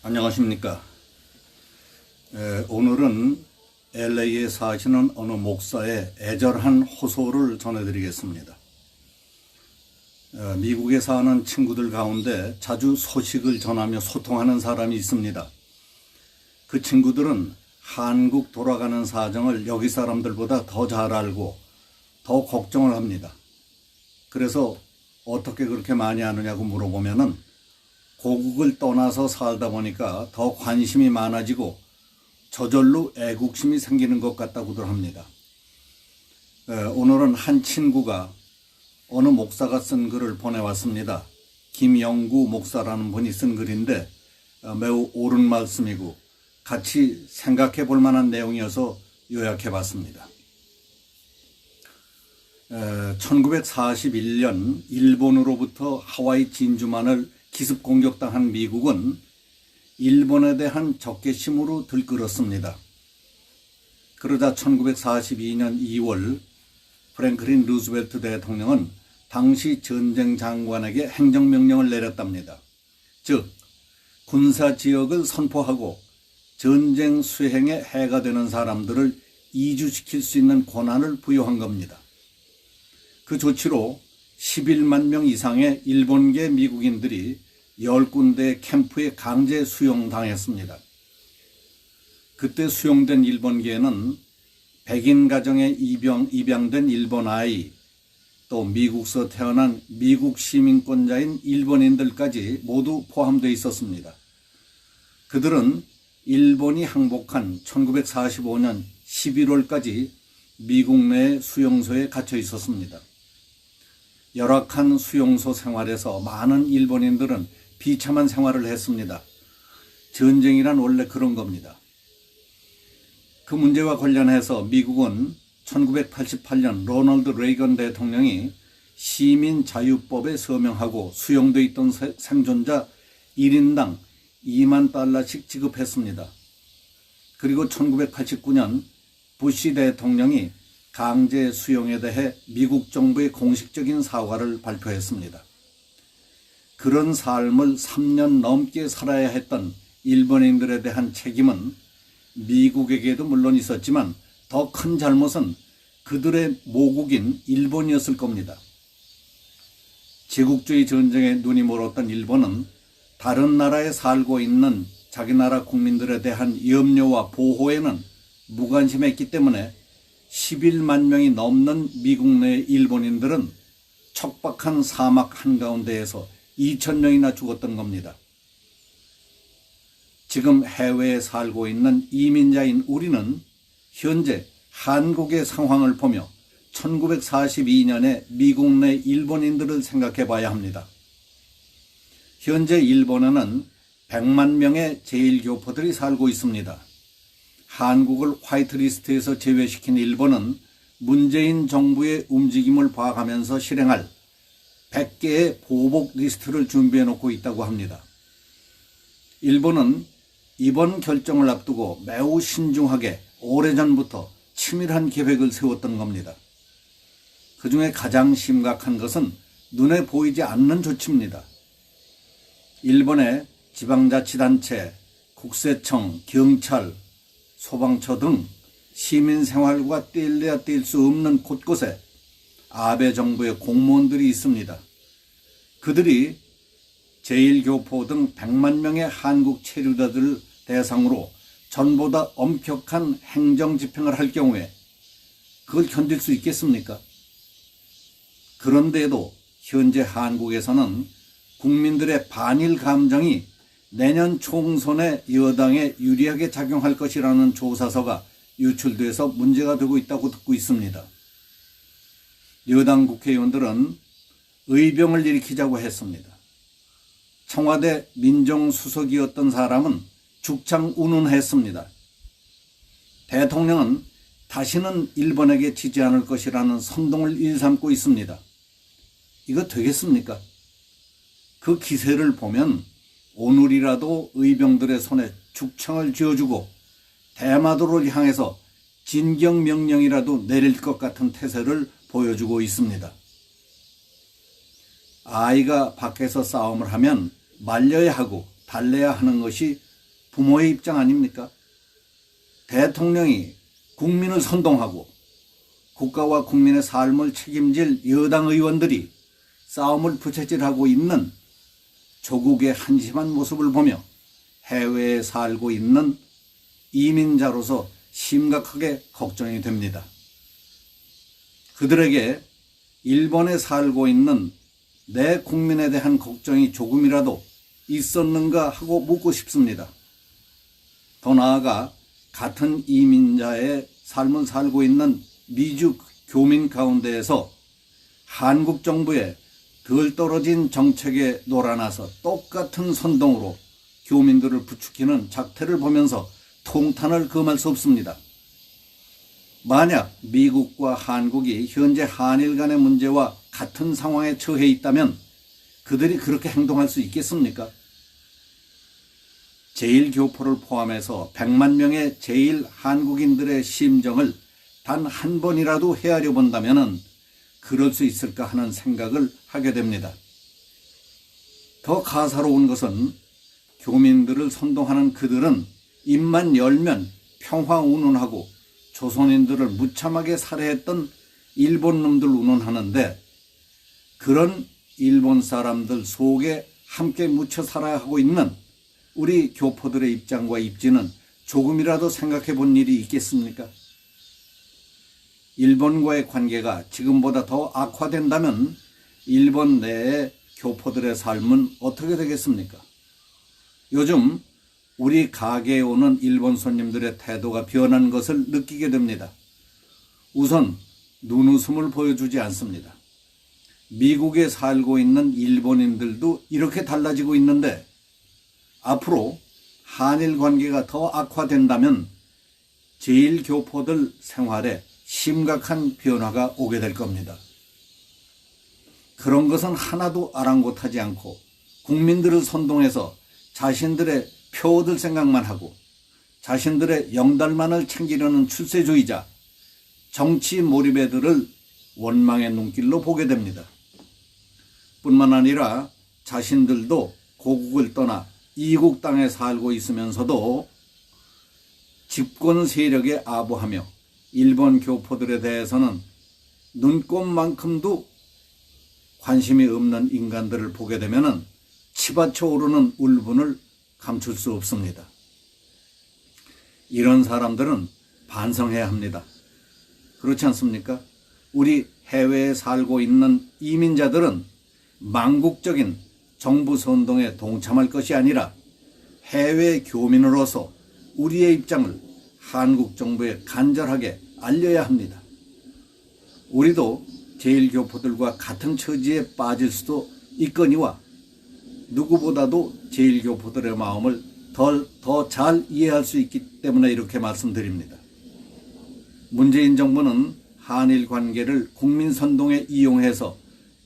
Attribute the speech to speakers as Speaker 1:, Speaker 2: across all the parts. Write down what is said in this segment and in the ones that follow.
Speaker 1: 안녕하십니까. 오늘은 LA에 사시는 어느 목사의 애절한 호소를 전해드리겠습니다. 미국에 사는 친구들 가운데 자주 소식을 전하며 소통하는 사람이 있습니다. 그 친구들은 한국 돌아가는 사정을 여기 사람들보다 더 잘 알고 더 걱정을 합니다. 그래서 어떻게 그렇게 많이 아느냐고 물어보면은 고국을 떠나서 살다 보니까 더 관심이 많아지고 저절로 애국심이 생기는 것 같다고들 합니다. 오늘은 한 친구가 어느 목사가 쓴 글을 보내왔습니다. 김영구 목사라는 분이 쓴 글인데 매우 옳은 말씀이고 같이 생각해 볼 만한 내용이어서 요약해 봤습니다. 1941년 일본으로부터 하와이 진주만을 기습 공격당한 미국은 일본에 대한 적개심으로 들끓었습니다. 그러자 1942년 2월 프랭클린 루즈벨트 대통령은 당시 전쟁 장관에게 행정명령을 내렸답니다. 즉 군사지역을 선포하고 전쟁 수행에 해가 되는 사람들을 이주시킬 수 있는 권한을 부여한 겁니다. 그 조치로 11만 명 이상의 일본계 미국인들이 10군데 캠프에 강제 수용당했습니다. 그때 수용된 일본계에는 백인 가정에 입양된 일본 아이, 또 미국서 태어난 미국 시민권자인 일본인들까지 모두 포함되어 있었습니다. 그들은 일본이 항복한 1945년 11월까지 미국 내 수용소에 갇혀 있었습니다. 열악한 수용소 생활에서 많은 일본인들은 비참한 생활을 했습니다. 전쟁이란 원래 그런 겁니다. 그 문제와 관련해서 미국은 1988년 로널드 레이건 대통령이 시민자유법에 서명하고 수용되어 있던 생존자 1인당 2만 달러씩 지급했습니다. 그리고 1989년 부시 대통령이 강제 수용에 대해 미국 정부의 공식적인 사과를 발표했습니다. 그런 삶을 3년 넘게 살아야 했던 일본인들에 대한 책임은 미국에게도 물론 있었지만 더 큰 잘못은 그들의 모국인 일본이었을 겁니다. 제국주의 전쟁에 눈이 멀었던 일본은 다른 나라에 살고 있는 자기 나라 국민들에 대한 염려와 보호에는 무관심했기 때문에 11만 명이 넘는 미국 내 일본인들은 척박한 사막 한가운데에서 2,000명이나 죽었던 겁니다. 지금 해외에 살고 있는 이민자인 우리는 현재 한국의 상황을 보며 1942년에 미국 내 일본인들을 생각해 봐야 합니다. 현재 일본에는 100만 명의 제1교포들이 살고 있습니다. 한국을 화이트리스트에서 제외시킨 일본은 문재인 정부의 움직임을 봐가면서 실행할 100개의 보복 리스트를 준비해 놓고 있다고 합니다. 일본은 이번 결정을 앞두고 매우 신중하게 오래전부터 치밀한 계획을 세웠던 겁니다. 그 중에 가장 심각한 것은 눈에 보이지 않는 조치입니다. 일본의 지방자치단체, 국세청, 경찰, 소방처 등 시민생활과 뗄래야 뗄 수 없는 곳곳에 아베 정부의 공무원들이 있습니다. 그들이 제1교포 등 100만 명의 한국 체류자들을 대상으로 전보다 엄격한 행정집행을 할 경우에 그걸 견딜 수 있겠습니까? 그런데도 현재 한국에서는 국민들의 반일 감정이 내년 총선에 여당에 유리하게 작용할 것이라는 조사서가 유출돼서 문제가 되고 있다고 듣고 있습니다. 여당 국회의원들은 의병을 일으키자고 했습니다. 청와대 민정수석이었던 사람은 죽창 운운했습니다. 대통령은 다시는 일본에게 지지 않을 것이라는 선동을 일삼고 있습니다. 이거 되겠습니까? 그 기세를 보면 오늘이라도 의병들의 손에 죽창을 쥐어주고 대마도를 향해서 진경명령이라도 내릴 것 같은 태세를 보여주고 있습니다. 아이가 밖에서 싸움을 하면 말려야 하고 달래야 하는 것이 부모의 입장 아닙니까? 대통령이 국민을 선동하고 국가와 국민의 삶을 책임질 여당 의원들이 싸움을 부채질하고 있는 조국의 한심한 모습을 보며 해외에 살고 있는 이민자로서 심각하게 걱정이 됩니다. 그들에게 일본에 살고 있는 내 국민에 대한 걱정이 조금이라도 있었는가 하고 묻고 싶습니다. 더 나아가 같은 이민자의 삶을 살고 있는 미주 교민 가운데에서 한국 정부의 덜 떨어진 정책에 놀아나서 똑같은 선동으로 교민들을 부추기는 작태를 보면서 통탄을 금할 수 없습니다. 만약 미국과 한국이 현재 한일 간의 문제와 같은 상황에 처해 있다면 그들이 그렇게 행동할 수 있겠습니까? 제1교포를 포함해서 100만 명의 제1한국인들의 심정을 단 한 번이라도 헤아려 본다면 그럴 수 있을까 하는 생각을 하게 됩니다. 더 가사로운 것은 교민들을 선동하는 그들은 입만 열면 평화 운운하고 조선인들을 무참하게 살해했던 일본 놈들 운운하는데 그런 일본 사람들 속에 함께 묻혀 살아야 하고 있는 우리 교포들의 입장과 입지는 조금이라도 생각해 본 일이 있겠습니까? 일본과의 관계가 지금보다 더 악화된다면 일본 내의 교포들의 삶은 어떻게 되겠습니까? 요즘 우리 가게에 오는 일본 손님들의 태도가 변한 것을 느끼게 됩니다. 우선 눈웃음을 보여주지 않습니다. 미국에 살고 있는 일본인들도 이렇게 달라지고 있는데 앞으로 한일 관계가 더 악화된다면 제1교포들 생활에 심각한 변화가 오게 될 겁니다. 그런 것은 하나도 아랑곳하지 않고 국민들을 선동해서 자신들의 표 얻을 생각만 하고 자신들의 영달만을 챙기려는 출세주의자, 정치 몰입애들을 원망의 눈길로 보게 됩니다. 뿐만 아니라 자신들도 고국을 떠나 이국 땅에 살고 있으면서도 집권 세력에 아부하며 일본 교포들에 대해서는 눈꼽만큼도 관심이 없는 인간들을 보게 되면 치받쳐 오르는 울분을 감출 수 없습니다. 이런 사람들은 반성해야 합니다. 그렇지 않습니까? 우리 해외에 살고 있는 이민자들은 망국적인 정부 선동에 동참할 것이 아니라 해외 교민으로서 우리의 입장을 한국 정부에 간절하게 알려야 합니다. 우리도 제1교포들과 같은 처지에 빠질 수도 있거니와 누구보다도 제1교포들의 마음을 더 잘 이해할 수 있기 때문에 이렇게 말씀드립니다. 문재인 정부는 한일 관계를 국민 선동에 이용해서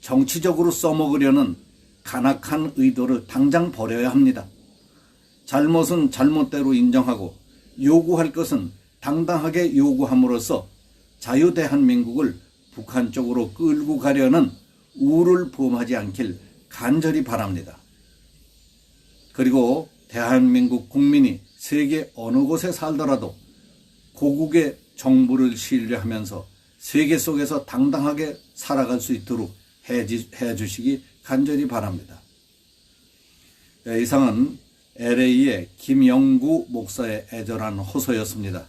Speaker 1: 정치적으로 써먹으려는 간악한 의도를 당장 버려야 합니다. 잘못은 잘못대로 인정하고 요구할 것은 당당하게 요구함으로써 자유대한민국을 북한 쪽으로 끌고 가려는 우를 범하지 않길 간절히 바랍니다. 그리고 대한민국 국민이 세계 어느 곳에 살더라도 고국의 정부를 신뢰하면서 세계 속에서 당당하게 살아갈 수 있도록 해주시기 간절히 바랍니다. 이상은 LA의 김영구 목사의 애절한 호소였습니다.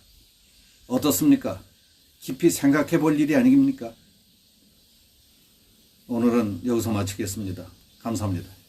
Speaker 1: 어떻습니까? 깊이 생각해 볼 일이 아닙니까? 오늘은 여기서 마치겠습니다. 감사합니다.